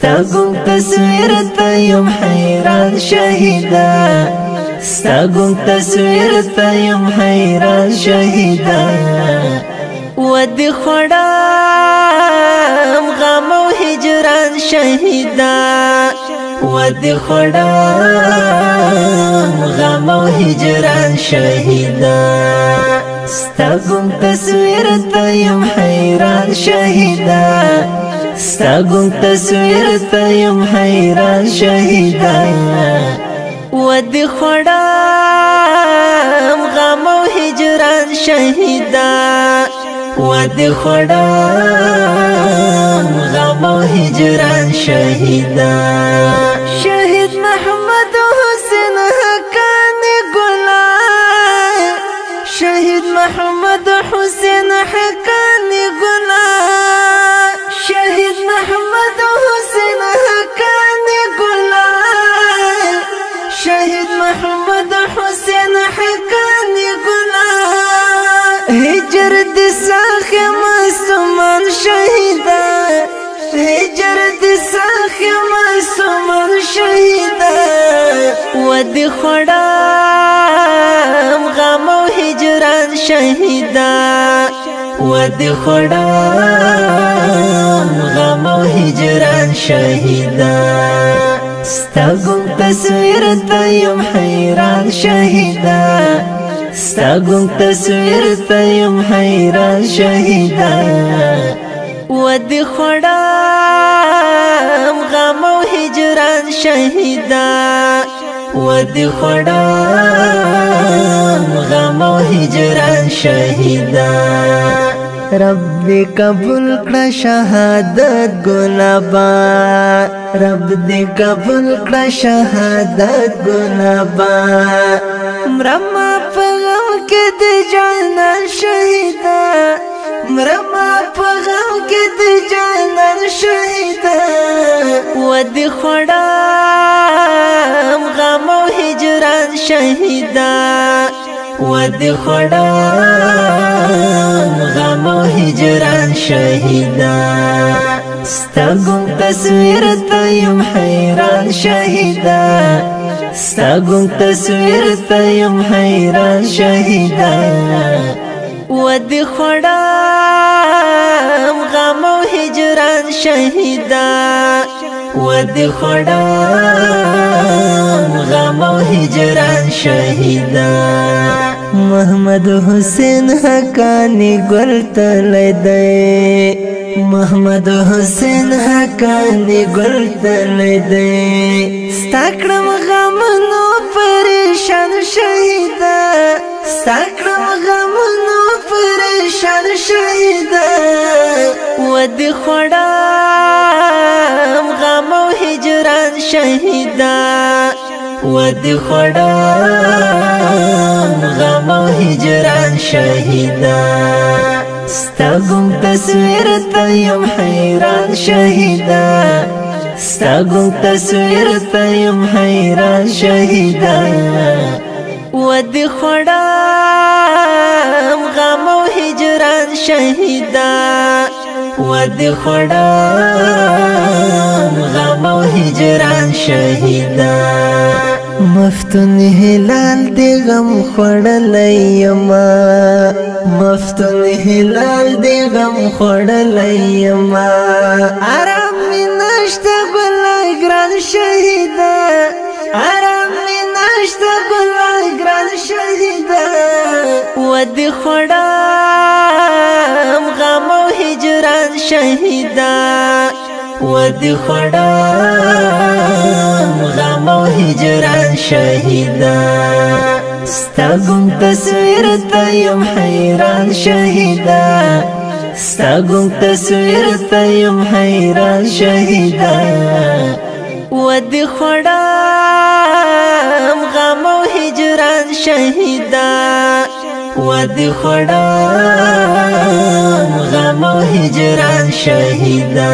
ستاګم تصویر ته یم حیران شهیدا ستاګم تصویر ته یم حیران شهیدا ودی خړم غم او هجران شهیدا ودی خړم غم او هجران شهیدا ستاګم تصویر ته یم حیران شهیدا ستاګم تصویر ته یم حیران شهیدا ودی خړم غم او هجران شهیدا ودی خړم غم او هجران شهیدا شهید محمد حسین حقانی ګلای شهید محمد حسین حقانی ګلای شهید محمد حسین حقانی ګلای شهید محمد حسین حقانی ګلای هجر دي ساخي مسلمان شهيدا هجر دي ساخي مسلمان شهيدا ودي خړم غم او هجران شهيدا ودي خړم غم او هجران شهيدا ستاګم تصویر ته یم حیران شهيدا ستاګم تصویر ته یم حیران شهیدا ودی خړم غم او هجران شهیدا ودی خړم غم او هجران شهیدا رب دې قبول کړه شهادت ګلابا رب دې قبول کړه شهادت ګلابا مرما پغم کې د جانان شهیدا مرما پغم کې د جانان شهیدا ودی خړم غم او هجران شهیدا ودی خړم غم او هجران شهیدا ستاګم تصویر ته یم حیران شهیدا ستاګم تصویر ته یم حیران شهیدا ودی خړم غم او هجران شهیدا ودی خړم غم او هجران شهیدا محمد حسین حقانی ګل تللی دی محمد حسین حقانی ګل تللی دی ستا کړم غمونو پریشان شهیدا ستا کړم غمونو پریشان شهیدا ودی خړم غم او هجران شهیدا ودی خړم غم او هجران شهیدا ستاګم تصویر ته یم حیران شهیدا ستاګم تصویر ته یم حیران شهیدا ودی خړم غم او هجران شهیدا ودی خړم غم او هجران شهیدا مفتون هلال دی غم خړلای یما مفتون هلال دی غم خړلای یما آرام می نشته ګلای ګران شهیدا آرام می نشته ګلای ګران شهیدا ودی خړم غم او هجران شهیدا ودی خړم غم او هجران شهیدا ستاګم تصویر ته یم حیران شهیدا ستاګم تصویر ته یم حیران شهیدا ودی خړم غم او هجران شهیدا ودی خړم غم او هجران شهیدا